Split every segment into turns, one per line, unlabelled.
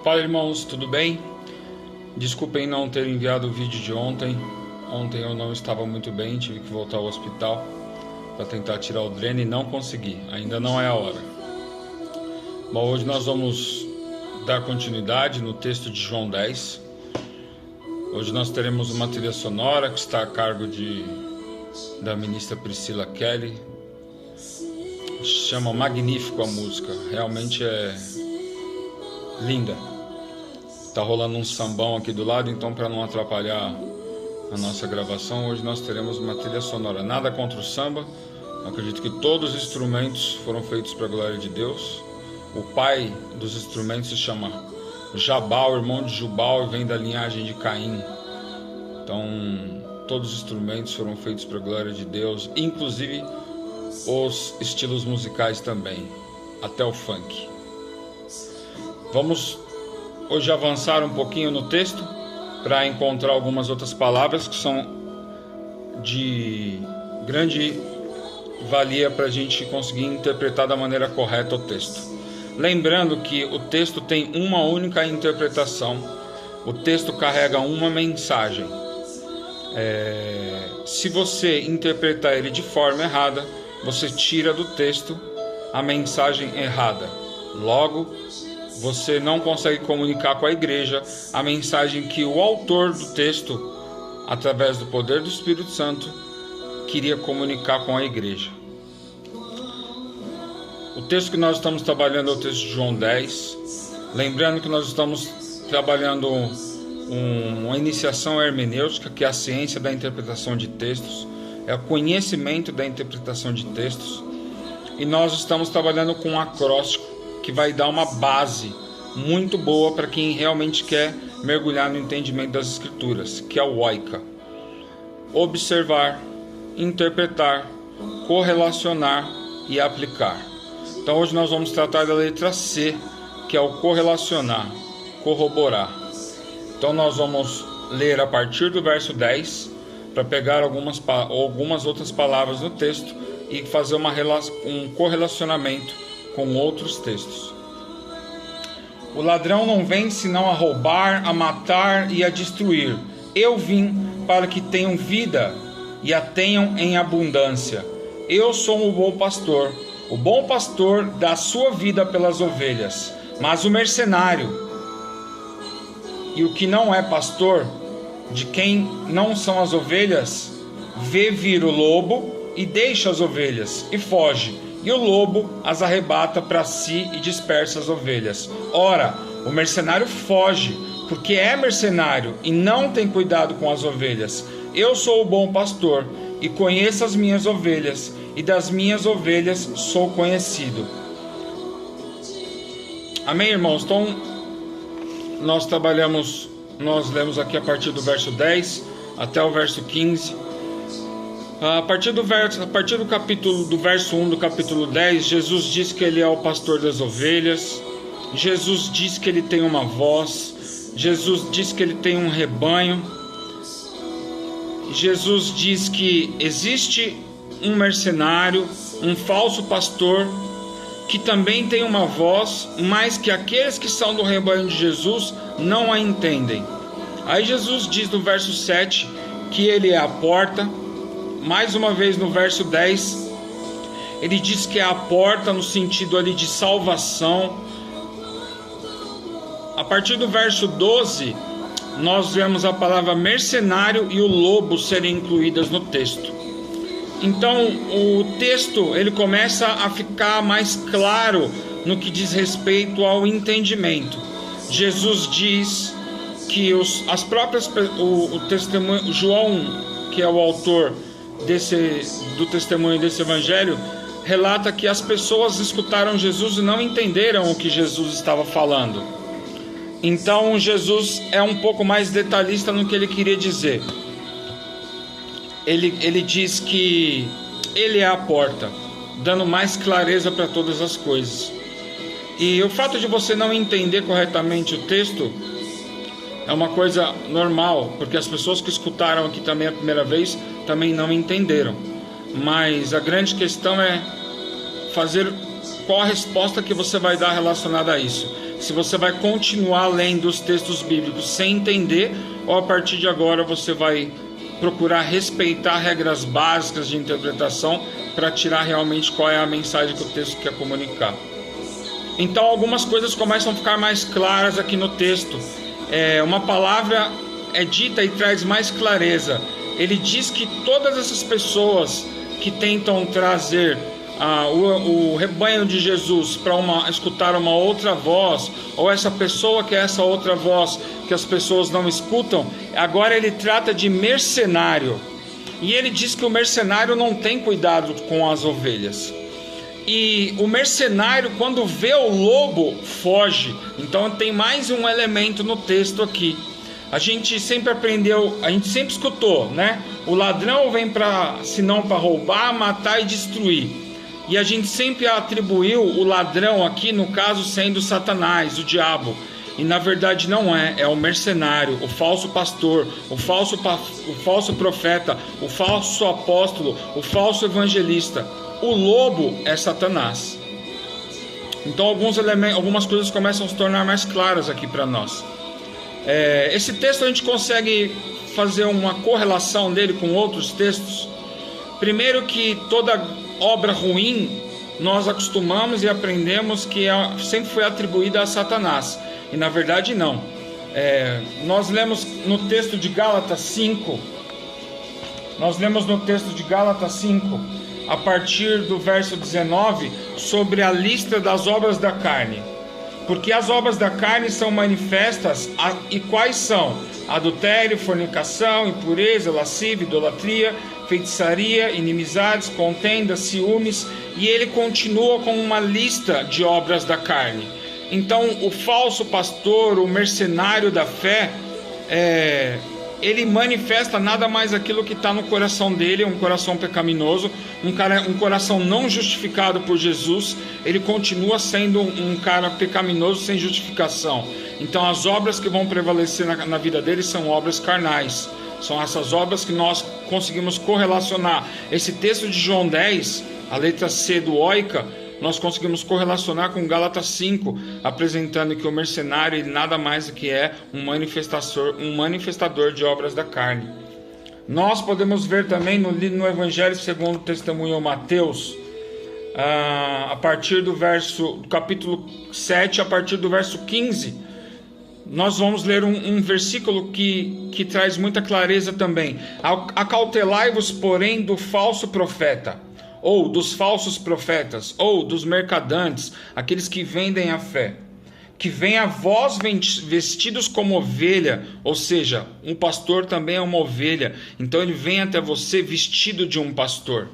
Fala, irmãos, tudo bem? Desculpem não ter enviado o vídeo de ontem. Ontem eu não estava muito bem, tive que voltar ao hospital para tentar tirar o dreno e não consegui. Ainda não é a hora. Bom, hoje nós vamos dar continuidade no texto de João 10. Hoje nós teremos uma trilha sonora que está a cargo da ministra Priscila Kelly. Chama Magnífico a música, realmente é linda. Tá rolando um sambão aqui do lado, então para não atrapalhar a nossa gravação, hoje nós teremos uma trilha sonora. Nada contra o samba, acredito que todos os instrumentos foram feitos para a glória de Deus. O pai dos instrumentos se chama Jabal, irmão de Jubal, e vem da linhagem de Caim. Então todos os instrumentos foram feitos para a glória de Deus, inclusive os estilos musicais também, até o funk. Vamos hoje avançar um pouquinho no texto para encontrar algumas outras palavras que são de grande valia para a gente conseguir interpretar da maneira correta o texto. Lembrando que o texto tem uma única interpretação, o texto carrega uma mensagem. Se você interpretar ele de forma errada, você tira do texto a mensagem errada. Logo, você não consegue comunicar com a igreja a mensagem que o autor do texto, através do poder do Espírito Santo, queria comunicar com a igreja. O texto que nós estamos trabalhando é o texto de João 10. Lembrando que nós estamos trabalhando uma iniciação hermenêutica, que é a ciência da interpretação de textos, é o conhecimento da interpretação de textos. E nós estamos trabalhando com um acróstico que vai dar uma base muito boa para quem realmente quer mergulhar no entendimento das Escrituras, que é o OICA: observar, interpretar, correlacionar e aplicar. Então hoje nós vamos tratar da letra C, que é o correlacionar, corroborar. Então nós vamos ler a partir do verso 10 para pegar algumas outras palavras no texto e fazer um correlacionamento com outros textos. O ladrão não vem senão a roubar, a matar e a destruir. Eu vim para que tenham vida e a tenham em abundância. Eu sou o bom pastor. O bom pastor dá sua vida pelas ovelhas. Mas o mercenário e o que não é pastor, de quem não são as ovelhas, vê vir o lobo e deixa as ovelhas e foge. E o lobo as arrebata para si e dispersa as ovelhas. Ora, o mercenário foge, porque é mercenário e não tem cuidado com as ovelhas. Eu sou o bom pastor e conheço as minhas ovelhas, e das minhas ovelhas sou conhecido. Amém, irmãos? Então, nós lemos aqui a partir do verso 10 até o verso 15. A partir do verso 1 do capítulo 10, Jesus diz que ele é o pastor das ovelhas. Jesus diz que ele tem uma voz. Jesus diz que ele tem um rebanho. Jesus diz que existe um mercenário, um falso pastor, que também tem uma voz, mas que aqueles que são do rebanho de Jesus não a entendem. Aí Jesus diz no verso 7 que ele é a porta. Mais uma vez no verso 10, ele diz que é a porta no sentido ali de salvação. A partir do verso 12, nós vemos a palavra mercenário e o lobo serem incluídas no texto. Então o texto ele começa a ficar mais claro no que diz respeito ao entendimento. Jesus diz que o testemunho, João, que é o autor do testemunho desse evangelho, relata que as pessoas escutaram Jesus e não entenderam o que Jesus estava falando. Então Jesus é um pouco mais detalhista no que ele queria dizer. Ele diz que ele é a porta, dando mais clareza para todas as coisas. E o fato de você não entender corretamente o texto é uma coisa normal, porque as pessoas que escutaram aqui também a primeira vez também não entenderam. Mas a grande questão é fazer qual a resposta que você vai dar relacionada a isso. se você vai continuar lendo os textos bíblicos sem entender, ou a partir de agora você vai procurar respeitar regras básicas de interpretação para tirar realmente qual é a mensagem que o texto quer comunicar. Então algumas coisas começam a ficar mais claras aqui no texto. Uma palavra é dita e traz mais clareza. Ele diz que todas essas pessoas que tentam trazer o rebanho de Jesus para escutar uma outra voz, ou essa pessoa que é essa outra voz que as pessoas não escutam, agora ele trata de mercenário. E ele diz que o mercenário não tem cuidado com as ovelhas. E o mercenário, quando vê o lobo, foge. Então tem mais um elemento no texto aqui. A gente sempre aprendeu, a gente sempre escutou, né? O ladrão vem senão para roubar, matar e destruir. E a gente sempre atribuiu o ladrão aqui, no caso, sendo Satanás, o diabo. E na verdade não é o mercenário, o falso pastor, o falso profeta, o falso apóstolo, o falso evangelista. O lobo é Satanás. Então algumas coisas começam a se tornar mais claras aqui para nós. Esse texto a gente consegue fazer uma correlação dele com outros textos. Primeiro, que toda obra ruim nós acostumamos e aprendemos que sempre foi atribuída a Satanás. E na verdade não. Nós lemos no texto de Gálatas 5. A partir do verso 19, sobre a lista das obras da carne. Porque as obras da carne são manifestas, e quais são? Adultério, fornicação, impureza, lascívia, idolatria, feitiçaria, inimizades, contendas, ciúmes, e ele continua com uma lista de obras da carne. Então o falso pastor, o mercenário da fé, ele manifesta nada mais aquilo que está no coração dele, um coração pecaminoso, um coração não justificado por Jesus. Ele continua sendo um cara pecaminoso sem justificação. Então as obras que vão prevalecer na vida dele são obras carnais. São essas obras que nós conseguimos correlacionar. Esse texto de João 10, a letra C do Oica, nós conseguimos correlacionar com Gálatas 5, apresentando que o mercenário ele nada mais do que é um manifestador de obras da carne. Nós podemos ver também no Evangelho segundo o testemunho Mateus, a partir do capítulo 7, a partir do verso 15, nós vamos ler um versículo que traz muita clareza também. Acautelai-vos, porém, do falso profeta, ou dos falsos profetas, ou dos mercadantes, aqueles que vendem a fé, que vêm a vós vestidos como ovelha, ou seja, um pastor também é uma ovelha, então ele vem até você vestido de um pastor,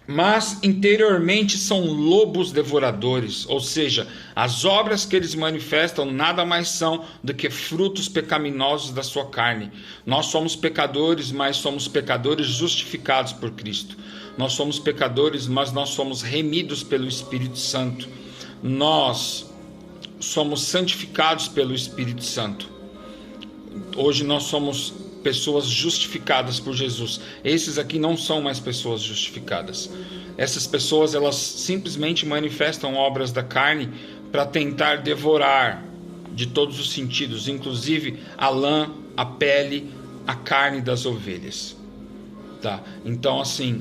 mas interiormente são lobos devoradores, ou seja, as obras que eles manifestam nada mais são do que frutos pecaminosos da sua carne. Nós somos pecadores, mas somos pecadores justificados por Cristo. Nós somos pecadores, mas nós somos remidos pelo Espírito Santo. Nós somos santificados pelo Espírito Santo. Hoje nós somos pessoas justificadas por Jesus. Esses aqui não são mais pessoas justificadas. Essas pessoas, elas simplesmente manifestam obras da carne para tentar devorar de todos os sentidos, inclusive a lã, a pele, a carne das ovelhas. Tá? Então, assim,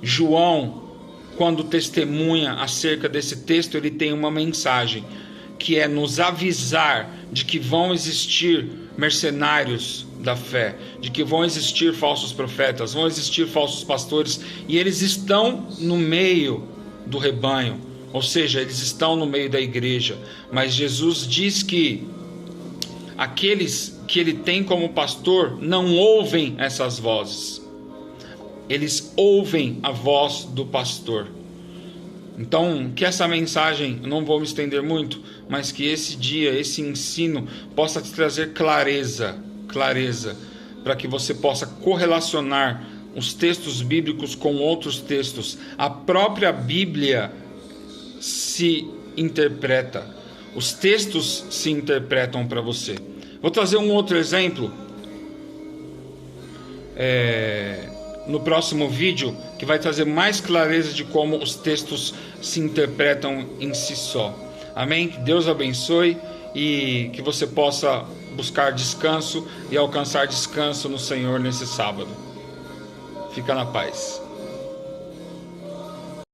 João, quando testemunha acerca desse texto, ele tem uma mensagem, que é nos avisar de que vão existir mercenários da fé, de que vão existir falsos profetas, vão existir falsos pastores, e eles estão no meio do rebanho, ou seja, eles estão no meio da igreja. Mas Jesus diz que aqueles que ele tem como pastor não ouvem essas vozes, eles ouvem a voz do pastor. Então, que essa mensagem, não vou me estender muito, mas que esse dia, esse ensino possa te trazer clareza, para que você possa correlacionar os textos bíblicos com outros textos. A própria Bíblia se interpreta, os textos se interpretam para você. Vou trazer um outro exemplo no próximo vídeo, que vai trazer mais clareza de como os textos se interpretam em si só. Amém? Que Deus abençoe e que você possa buscar descanso e alcançar descanso no Senhor nesse sábado. Fica na paz.